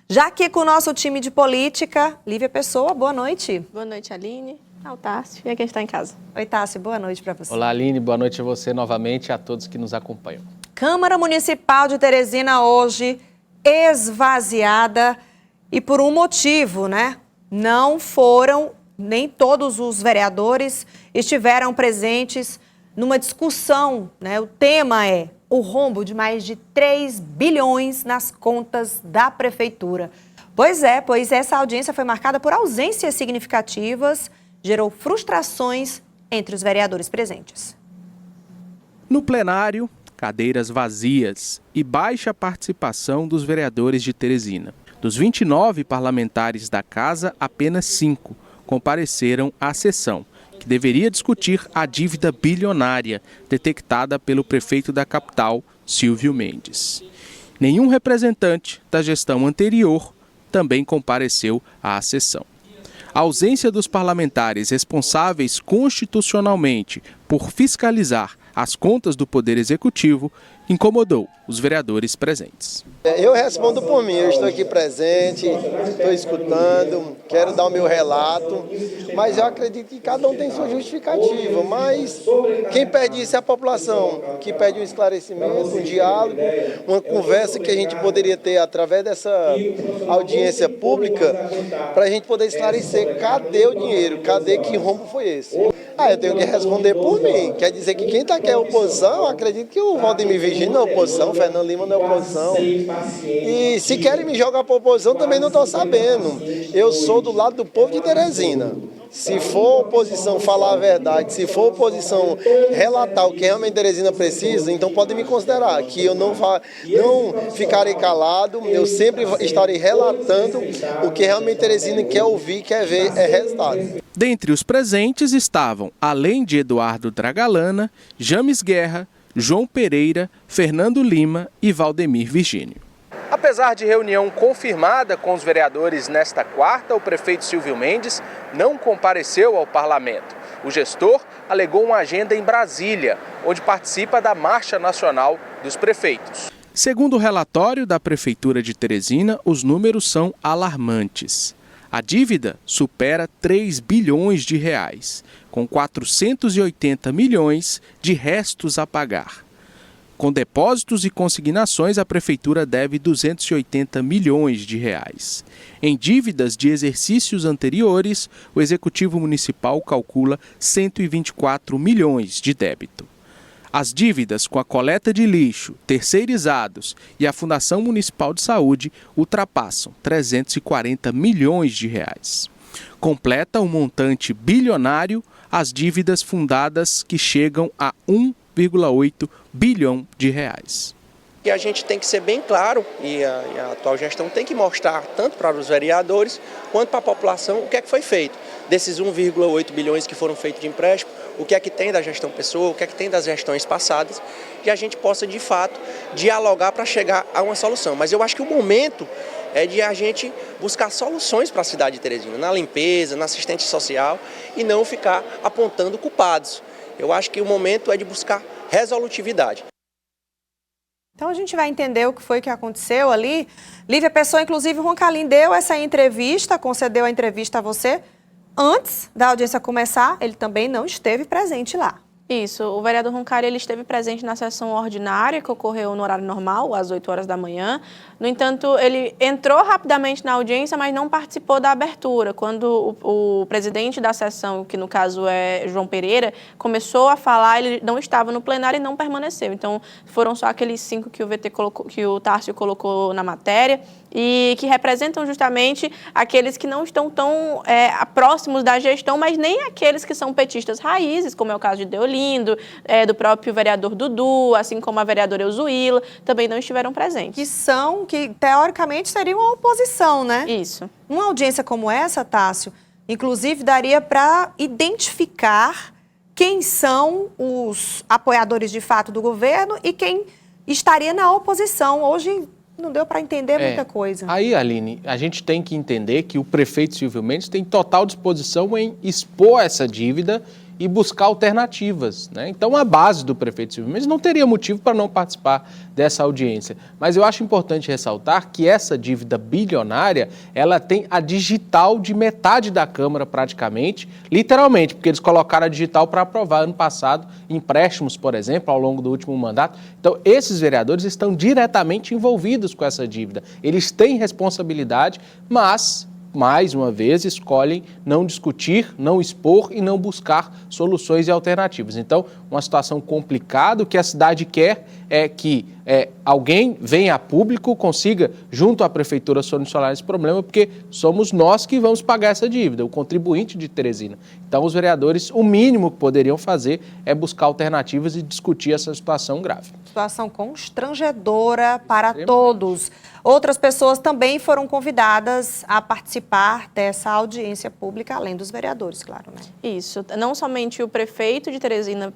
Já aqui com o nosso time de política, Lívia Pessoa, boa noite. Boa noite, Aline, ao Tássio e a quem está em casa. Oi, Tássio, boa noite para você. Olá, Aline, boa noite a você novamente e a todos que nos acompanham. Câmara Municipal de Teresina hoje esvaziada e por um motivo, né? Não foram, nem todos os vereadores estiveram presentes numa discussão, né? O tema é o rombo de mais de 3 bilhões nas contas da Prefeitura. Pois essa audiência foi marcada por ausências significativas, gerou frustrações entre os vereadores presentes. No plenário, cadeiras vazias e baixa participação dos vereadores de Teresina. Dos 29 parlamentares da casa, apenas 5 compareceram à sessão, que deveria discutir a dívida bilionária detectada pelo prefeito da capital, Silvio Mendes. Nenhum representante da gestão anterior também compareceu à sessão. A ausência dos parlamentares responsáveis constitucionalmente por fiscalizar as contas do Poder Executivo incomodou os vereadores presentes. Eu respondo por mim, eu estou aqui presente, estou escutando, quero dar o meu relato, mas eu acredito que cada um tem sua justificativa, mas quem pede isso é a população, que pede um esclarecimento, um diálogo, uma conversa que a gente poderia ter através dessa audiência pública, para a gente poder esclarecer cadê o dinheiro, cadê, que rombo foi esse. Eu tenho que responder por mim, quer dizer que quem está aqui é oposição, eu acredito que o Valdemir Virgínio não é oposição, o Fernando Lima não é oposição. E se querem me jogar para oposição, também não estou sabendo. Eu sou do lado do povo de Teresina. Se for oposição falar a verdade, se for oposição relatar o que realmente Teresina precisa, então podem me considerar que eu não ficarei calado, eu sempre estarei relatando o que realmente Teresina quer ouvir, quer ver, é resultado. Dentre os presentes estavam, além de Eduardo Dragalana, James Guerra, João Pereira, Fernando Lima e Valdemir Virgínio. Apesar de reunião confirmada com os vereadores nesta quarta, o prefeito Silvio Mendes não compareceu ao parlamento. O gestor alegou uma agenda em Brasília, onde participa da Marcha Nacional dos Prefeitos. Segundo o relatório da Prefeitura de Teresina, os números são alarmantes. A dívida supera 3 bilhões de reais, com 480 milhões de restos a pagar. Com depósitos e consignações, a Prefeitura deve 280 milhões de reais. Em dívidas de exercícios anteriores, o Executivo Municipal calcula 124 milhões de débito. As dívidas com a coleta de lixo, terceirizados e a Fundação Municipal de Saúde ultrapassam 340 milhões de reais. Completa um montante bilionário as dívidas fundadas que chegam a 1,8 bilhão de reais. E a gente tem que ser bem claro, e a atual gestão tem que mostrar tanto para os vereadores quanto para a população o que é que foi feito. Desses 1,8 bilhões que foram feitos de empréstimo, o que é que tem da gestão Pessoa, o que é que tem das gestões passadas, e a gente possa, de fato, dialogar para chegar a uma solução. Mas eu acho que o momento é de a gente buscar soluções para a cidade de Teresina, na limpeza, na assistência social, e não ficar apontando culpados. Eu acho que o momento é de buscar resolutividade. Então a gente vai entender o que foi que aconteceu ali. Lívia Pessoa, inclusive, o Roncalin deu essa entrevista, concedeu a entrevista a você. Antes da audiência começar, ele também não esteve presente lá. Isso, o vereador Roncalli ele esteve presente na sessão ordinária, que ocorreu no horário normal, às 8 horas da manhã. No entanto, ele entrou rapidamente na audiência, mas não participou da abertura. Quando o presidente da sessão, que no caso é João Pereira, começou a falar, ele não estava no plenário e não permaneceu. Então, foram só aqueles 5 que o VT colocou, que o Tássio colocou na matéria, e que representam justamente aqueles que não estão tão próximos da gestão, mas nem aqueles que são petistas raízes, como é o caso de Deolindo, do próprio vereador Dudu, assim como a vereadora Euzuíla, também não estiveram presentes. Que teoricamente seriam a oposição, né? Isso. Uma audiência como essa, Tássio, inclusive daria para identificar quem são os apoiadores de fato do governo e quem estaria na oposição. Hoje não deu para entender muita coisa. Aí, Aline, a gente tem que entender que o prefeito Silvio Mendes tem total disposição em expor essa dívida e buscar alternativas, né? Então, a base do prefeito Silvio Mendes não teria motivo para não participar dessa audiência. Mas eu acho importante ressaltar que essa dívida bilionária, ela tem a digital de metade da Câmara praticamente, literalmente, porque eles colocaram a digital para aprovar ano passado empréstimos, por exemplo, ao longo do último mandato. Então, esses vereadores estão diretamente envolvidos com essa dívida. Eles têm responsabilidade, mas, mais uma vez, escolhem não discutir, não expor e não buscar soluções e alternativas. Então, uma situação complicada. O que a cidade quer é que alguém venha a público, consiga, junto à Prefeitura, solucionar esse problema, porque somos nós que vamos pagar essa dívida, o contribuinte de Teresina. Então, os vereadores, o mínimo que poderiam fazer é buscar alternativas e discutir essa situação grave. Situação constrangedora para todos. Outras pessoas também foram convidadas a participar dessa audiência pública, além dos vereadores, claro, né? Isso. Não somente o prefeito de Teresina,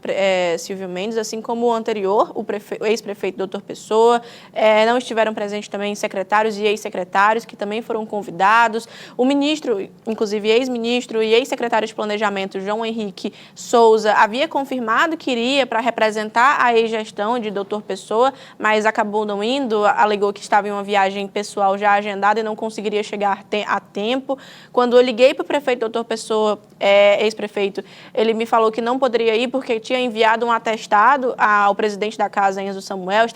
Silvio Mendes, assim como o anterior, o ex-prefeito Dr. Pessoa, não estiveram presentes também secretários e ex-secretários, que também foram convidados. O ministro, inclusive ex-ministro e ex-secretário de Planejamento, João Henrique Souza, havia confirmado que iria para representar a ex-gestão de Dr. Pessoa, mas acabou não indo, alegou que estava em uma viagem pessoal já agendada e não conseguiria chegar a tempo. Quando eu liguei para o prefeito Dr. Pessoa, ex-prefeito, ele me falou que não poderia ir porque tinha enviado um atestado ao presidente da casa, Enzo Samuel,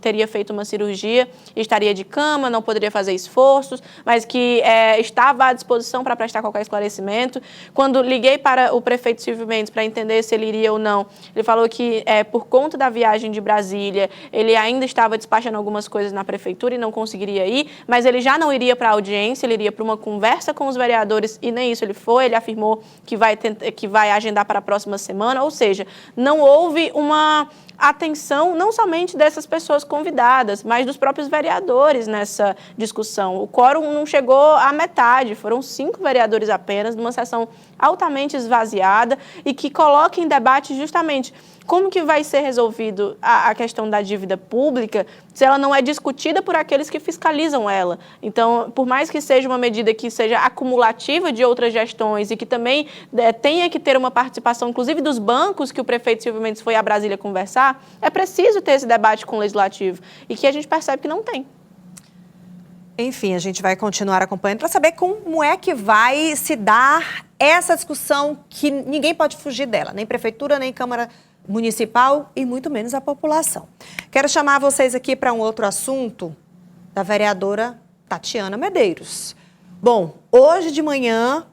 teria feito uma cirurgia, estaria de cama, não poderia fazer esforços, mas que estava à disposição para prestar qualquer esclarecimento. Quando liguei para o prefeito Silvio Mendes para entender se ele iria ou não, ele falou que por conta da viagem de Brasília, ele ainda estava despachando algumas coisas na prefeitura e não conseguiria ir, mas ele já não iria para a audiência, ele iria para uma conversa com os vereadores e nem isso ele foi. Ele afirmou que vai agendar para a próxima semana, ou seja, não houve uma atenção não somente dessas pessoas convidadas, mas dos próprios vereadores nessa discussão. O quórum não chegou à metade, foram 5 vereadores apenas, numa sessão altamente esvaziada e que coloca em debate justamente como que vai ser resolvido a questão da dívida pública se ela não é discutida por aqueles que fiscalizam ela. Então, por mais que seja uma medida que seja acumulativa de outras gestões e que também tenha que ter uma participação, inclusive dos bancos, que o prefeito Silvio Mendes foi a Brasília conversar, é preciso ter esse debate com o Legislativo e que a gente percebe que não tem. Enfim, a gente vai continuar acompanhando para saber como é que vai se dar essa discussão que ninguém pode fugir dela, nem Prefeitura, nem Câmara Municipal e muito menos a população. Quero chamar vocês aqui para um outro assunto da vereadora Tatiana Medeiros. Bom, hoje de manhã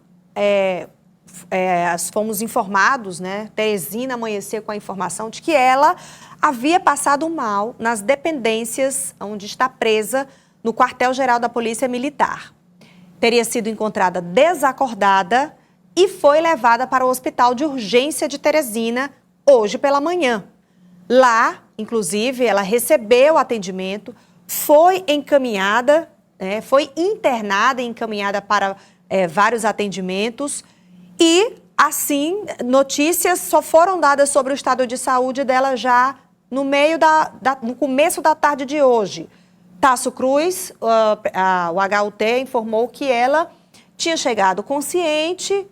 fomos informados, né? Teresina amanheceu com a informação de que ela havia passado mal nas dependências onde está presa no quartel-geral da Polícia Militar. Teria sido encontrada desacordada e foi levada para o Hospital de Urgência de Teresina hoje pela manhã. Lá, inclusive, ela recebeu atendimento, foi encaminhada, foi internada e encaminhada para vários atendimentos e, assim, notícias só foram dadas sobre o estado de saúde dela já no começo da tarde de hoje. Tasso Cruz, o HUT, informou que ela tinha chegado consciente,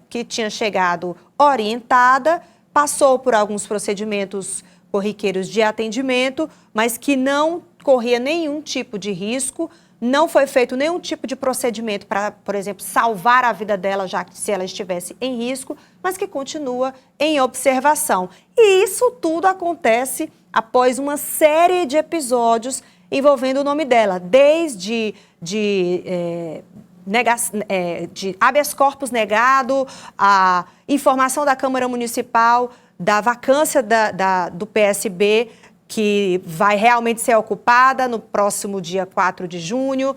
que tinha chegado orientada, passou por alguns procedimentos corriqueiros de atendimento, mas que não corria nenhum tipo de risco, não foi feito nenhum tipo de procedimento para, por exemplo, salvar a vida dela, já que se ela estivesse em risco, mas que continua em observação. E isso tudo acontece após uma série de episódios envolvendo o nome dela, desde de habeas corpus negado, a informação da Câmara Municipal da vacância do PSB, que vai realmente ser ocupada no próximo dia 4 de junho,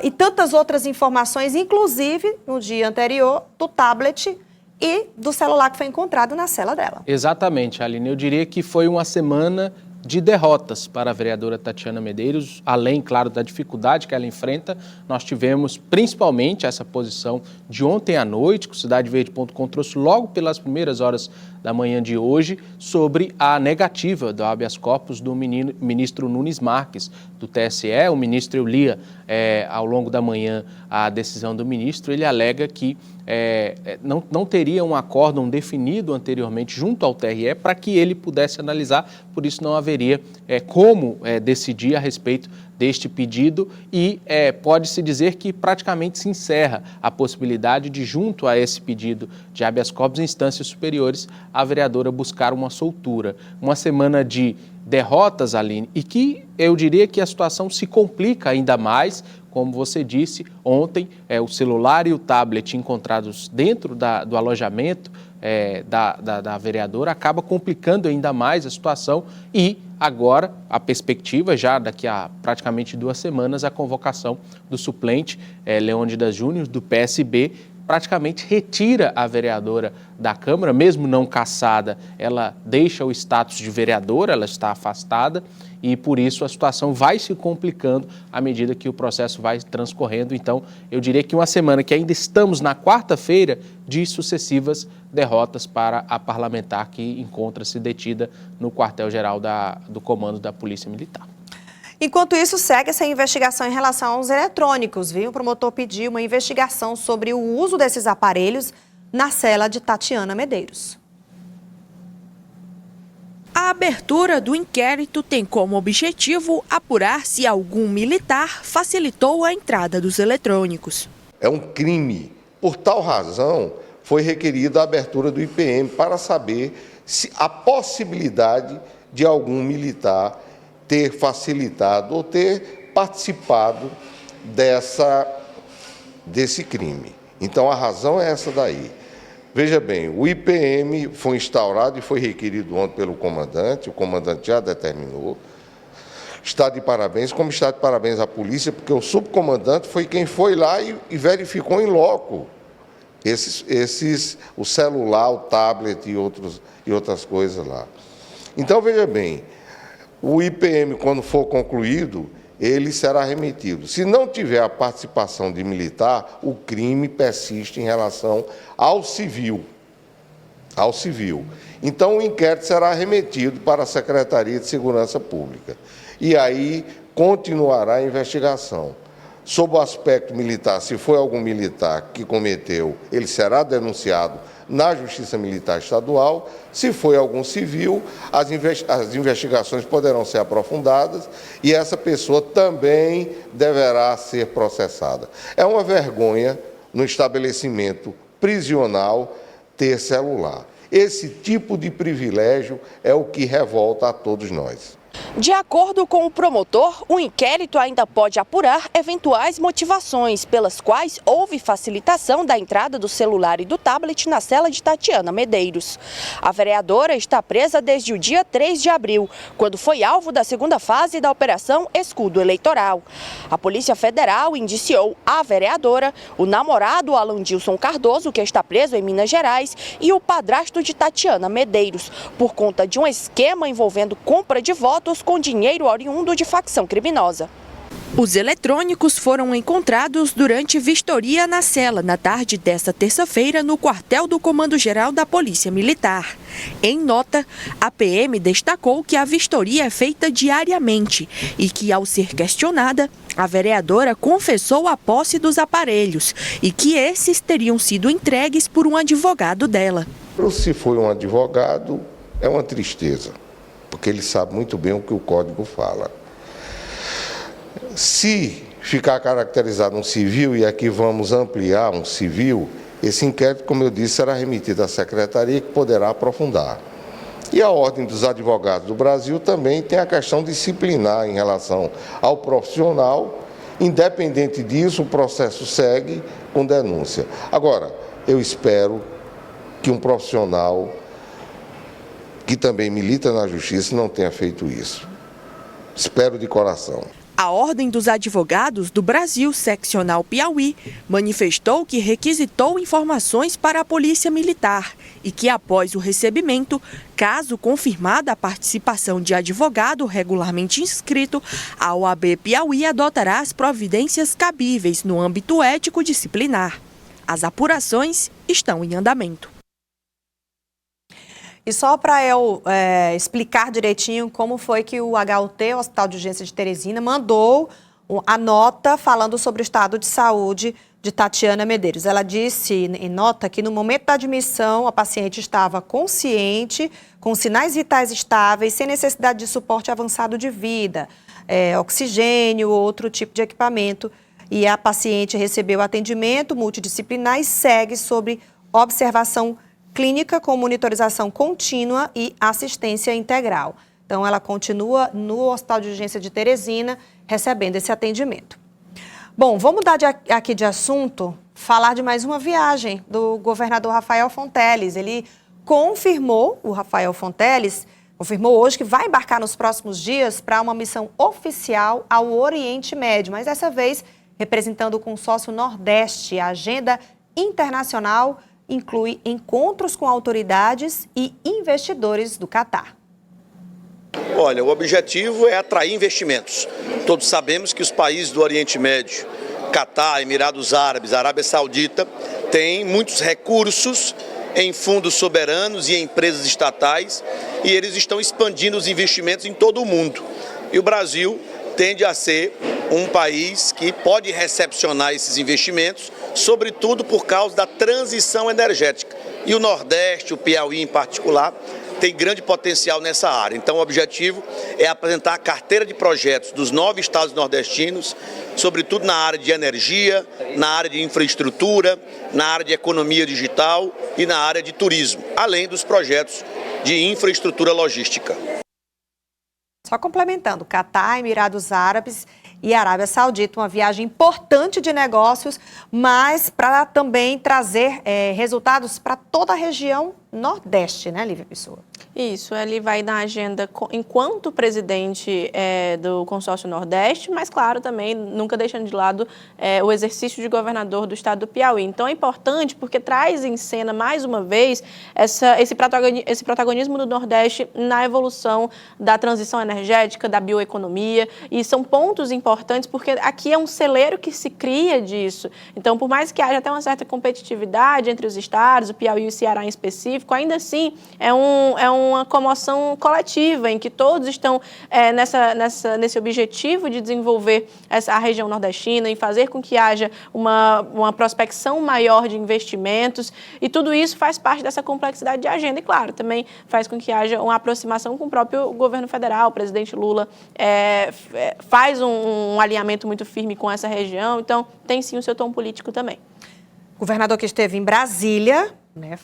e tantas outras informações, inclusive no dia anterior, do tablet e do celular que foi encontrado na cela dela. Exatamente, Aline. Eu diria que foi uma semana de derrotas para a vereadora Tatiana Medeiros, além, claro, da dificuldade que ela enfrenta. Nós tivemos principalmente essa posição de ontem à noite, que o CidadeVerde.com trouxe logo pelas primeiras horas da manhã de hoje, sobre a negativa do habeas corpus do ministro Nunes Marques, do TSE. O ministro, eu lia ao longo da manhã a decisão do ministro, ele alega que não teria um acórdão definido anteriormente junto ao TRE para que ele pudesse analisar, por isso não haveria como decidir a respeito deste pedido e pode-se dizer que praticamente se encerra a possibilidade de, junto a esse pedido de habeas corpus em instâncias superiores, a vereadora buscar uma soltura. Uma semana de derrotas, Aline, e que eu diria que a situação se complica ainda mais, como você disse, ontem o celular e o tablet encontrados dentro do alojamento da vereadora acaba complicando ainda mais a situação e agora a perspectiva, já daqui a praticamente 2 semanas, a convocação do suplente Leônidas Júnior, do PSB, praticamente retira a vereadora da Câmara, mesmo não cassada, ela deixa o status de vereadora, ela está afastada e por isso a situação vai se complicando à medida que o processo vai transcorrendo. Então, eu diria que uma semana que ainda estamos na quarta-feira de sucessivas derrotas para a parlamentar que encontra-se detida no quartel-geral do comando da Polícia Militar. Enquanto isso, segue essa investigação em relação aos eletrônicos, viu? O promotor pediu uma investigação sobre o uso desses aparelhos na cela de Tatiana Medeiros. A abertura do inquérito tem como objetivo apurar se algum militar facilitou a entrada dos eletrônicos. É um crime. Por tal razão, foi requerida a abertura do IPM para saber se a possibilidade de algum militar ter facilitado ou ter participado desse crime. Então, a razão é essa daí. Veja bem, o IPM foi instaurado e foi requerido ontem pelo comandante, o comandante já determinou. Está de parabéns, como está de parabéns à polícia, porque o subcomandante foi quem foi lá e verificou em loco o celular, o tablet e outras coisas lá. Então, veja bem, o IPM, quando for concluído, ele será remetido. Se não tiver a participação de militar, o crime persiste em relação ao civil. Então, o inquérito será remetido para a Secretaria de Segurança Pública. E aí continuará a investigação. Sob o aspecto militar, se for algum militar que cometeu, ele será denunciado na Justiça Militar Estadual. Se for algum civil, as investigações poderão ser aprofundadas e essa pessoa também deverá ser processada. É uma vergonha no estabelecimento prisional ter celular. Esse tipo de privilégio é o que revolta a todos nós. De acordo com o promotor, o inquérito ainda pode apurar eventuais motivações pelas quais houve facilitação da entrada do celular e do tablet na cela de Tatiana Medeiros. A vereadora está presa desde o dia 3 de abril, quando foi alvo da segunda fase da Operação Escudo Eleitoral. A Polícia Federal indiciou a vereadora, o namorado Alandilson Cardoso, que está preso em Minas Gerais, e o padrasto de Tatiana Medeiros, por conta de um esquema envolvendo compra de votos com dinheiro oriundo de facção criminosa. Os eletrônicos foram encontrados durante vistoria na cela na tarde desta terça-feira no quartel do Comando-Geral da Polícia Militar. Em nota, a PM destacou que a vistoria é feita diariamente e que, ao ser questionada, a vereadora confessou a posse dos aparelhos e que esses teriam sido entregues por um advogado dela. Se foi um advogado, é uma tristeza, porque ele sabe muito bem o que o código fala. Se ficar caracterizado um civil, e aqui vamos ampliar um civil, esse inquérito, como eu disse, será remetido à Secretaria, que poderá aprofundar. E a Ordem dos Advogados do Brasil também tem a questão disciplinar em relação ao profissional. Independente disso, o processo segue com denúncia. Agora, eu espero que um profissional que também milita na Justiça não tenha feito isso. Espero de coração. A Ordem dos Advogados do Brasil, seccional Piauí, manifestou que requisitou informações para a Polícia Militar e que, após o recebimento, caso confirmada a participação de advogado regularmente inscrito, a OAB Piauí adotará as providências cabíveis no âmbito ético-disciplinar. As apurações estão em andamento. E só para eu explicar direitinho como foi que o HUT, o Hospital de Urgência de Teresina, mandou a nota falando sobre o estado de saúde de Tatiana Medeiros. Ela disse em nota que no momento da admissão a paciente estava consciente, com sinais vitais estáveis, sem necessidade de suporte avançado de vida, oxigênio ou outro tipo de equipamento. E a paciente recebeu atendimento multidisciplinar e segue sob observação clínica com monitorização contínua e assistência integral. Então, ela continua no Hospital de Urgência de Teresina recebendo esse atendimento. Bom, vamos mudar aqui de assunto, falar de mais uma viagem do governador Rafael Fonteles. Ele confirmou, o Rafael Fonteles, confirmou hoje que vai embarcar nos próximos dias para uma missão oficial ao Oriente Médio, mas dessa vez representando o consórcio Nordeste. A agenda internacional inclui encontros com autoridades e investidores do Catar. Olha, o objetivo é atrair investimentos. Todos sabemos que os países do Oriente Médio, Catar, Emirados Árabes, Arábia Saudita, têm muitos recursos em fundos soberanos e em empresas estatais e eles estão expandindo os investimentos em todo o mundo. E o Brasil tende a ser um país que pode recepcionar esses investimentos, sobretudo por causa da transição energética. E o Nordeste, o Piauí em particular, tem grande potencial nessa área. Então o objetivo é apresentar a carteira de projetos dos 9 estados nordestinos, sobretudo na área de energia, na área de infraestrutura, na área de economia digital e na área de turismo, além dos projetos de infraestrutura logística. Só complementando, Catar, Emirados Árabes e Arábia Saudita, uma viagem importante de negócios, mas para também trazer resultados para toda a região Nordeste, né, Lívia Pessoa? Isso, ele vai na agenda enquanto presidente do consórcio Nordeste, mas claro também, nunca deixando de lado o exercício de governador do estado do Piauí. Então é importante porque traz em cena mais uma vez esse protagonismo do Nordeste na evolução da transição energética, da bioeconomia, e são pontos importantes porque aqui é um celeiro que se cria disso. Então, por mais que haja até uma certa competitividade entre os estados, o Piauí e o Ceará em específico, ainda assim é uma comoção coletiva em que todos estão nesse objetivo de desenvolver a região nordestina e fazer com que haja uma prospecção maior de investimentos, e tudo isso faz parte dessa complexidade de agenda e, claro, também faz com que haja uma aproximação com o próprio governo federal. O presidente Lula faz um alinhamento muito firme com essa região, então tem sim o seu tom político também. O governador que esteve em Brasília, né,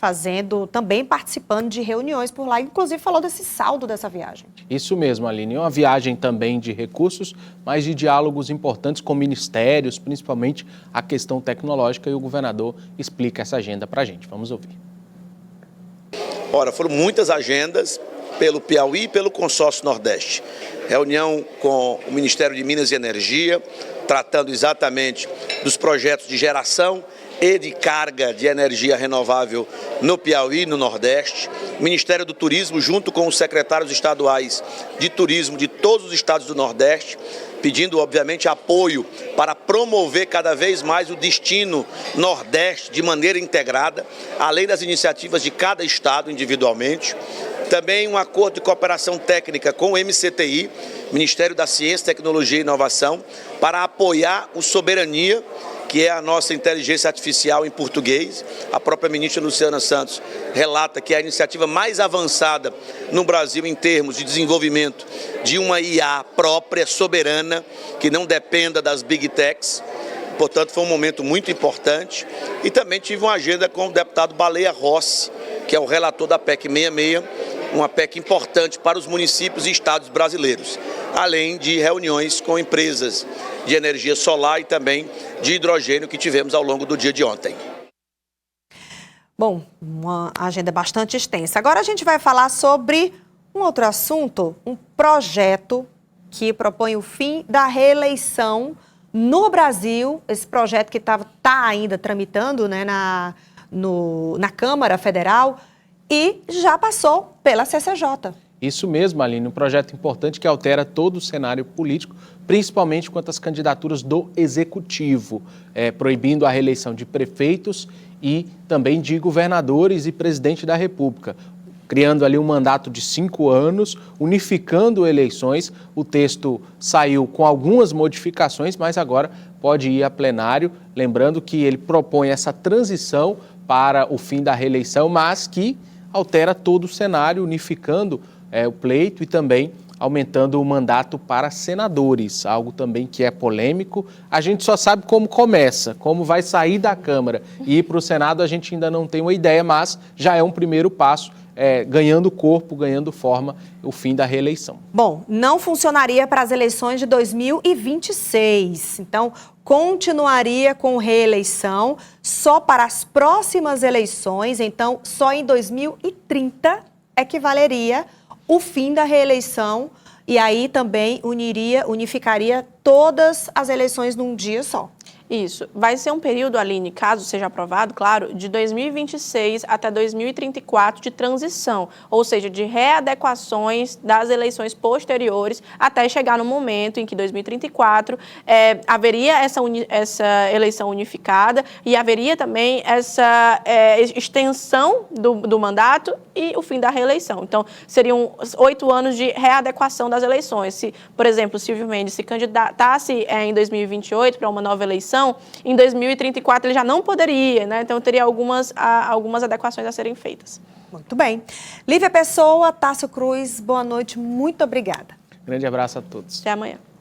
também participando de reuniões por lá, inclusive falou desse saldo dessa viagem. Isso mesmo, Aline, uma viagem também de recursos, mas de diálogos importantes com ministérios, principalmente a questão tecnológica, e o governador explica essa agenda para a gente. Vamos ouvir. Ora, foram muitas agendas pelo Piauí e pelo consórcio Nordeste. Reunião com o Ministério de Minas e Energia, tratando exatamente dos projetos de geração e de carga de energia renovável no Piauí, no Nordeste. O Ministério do Turismo, junto com os secretários estaduais de turismo de todos os estados do Nordeste, pedindo, obviamente, apoio para promover cada vez mais o destino Nordeste de maneira integrada, além das iniciativas de cada estado individualmente. Também um acordo de cooperação técnica com o MCTI, Ministério da Ciência, Tecnologia e Inovação, para apoiar o Soberania, que é a nossa inteligência artificial em português. A própria ministra Luciana Santos relata que é a iniciativa mais avançada no Brasil em termos de desenvolvimento de uma IA própria, soberana, que não dependa das Big Techs. Portanto, foi um momento muito importante. E também tive uma agenda com o deputado Baleia Rossi, que é o relator da PEC 66, uma PEC importante para os municípios e estados brasileiros, além de reuniões com empresas de energia solar e também de hidrogênio que tivemos ao longo do dia de ontem. Bom, uma agenda bastante extensa. Agora a gente vai falar sobre um outro assunto, um projeto que propõe o fim da reeleição no Brasil. Esse projeto que está ainda tramitando, né, na Câmara Federal e já passou pela CCJ. Isso mesmo, Aline, um projeto importante que altera todo o cenário político, principalmente quanto às candidaturas do Executivo, proibindo a reeleição de prefeitos e também de governadores e presidente da República, criando ali um mandato de 5 anos, unificando eleições. O texto saiu com algumas modificações, mas agora pode ir a plenário, lembrando que ele propõe essa transição para o fim da reeleição, mas que altera todo o cenário, unificando o pleito e também aumentando o mandato para senadores, algo também que é polêmico. A gente só sabe como começa, como vai sair da Câmara e ir para o Senado, a gente ainda não tem uma ideia, mas já é um primeiro passo, ganhando corpo, ganhando forma, o fim da reeleição. Bom, não funcionaria para as eleições de 2026, então continuaria com reeleição só para as próximas eleições, então só em 2030 é que valeria o fim da reeleição e aí também unificaria todas as eleições num dia só. Isso. Vai ser um período, Aline, caso seja aprovado, claro, de 2026 até 2034 de transição, ou seja, de readequações das eleições posteriores até chegar no momento em que 2034 haveria essa eleição unificada e haveria também essa extensão do mandato e o fim da reeleição. Então, seriam 8 anos de readequação das eleições. Se, por exemplo, Silvio Mendes se candidatasse em 2028 para uma nova eleição, em 2034 ele já não poderia, né? Então teria algumas adequações a serem feitas. Muito bem. Lívia Pessoa, Tássio Cruz, boa noite, muito obrigada. Grande abraço a todos. Até amanhã.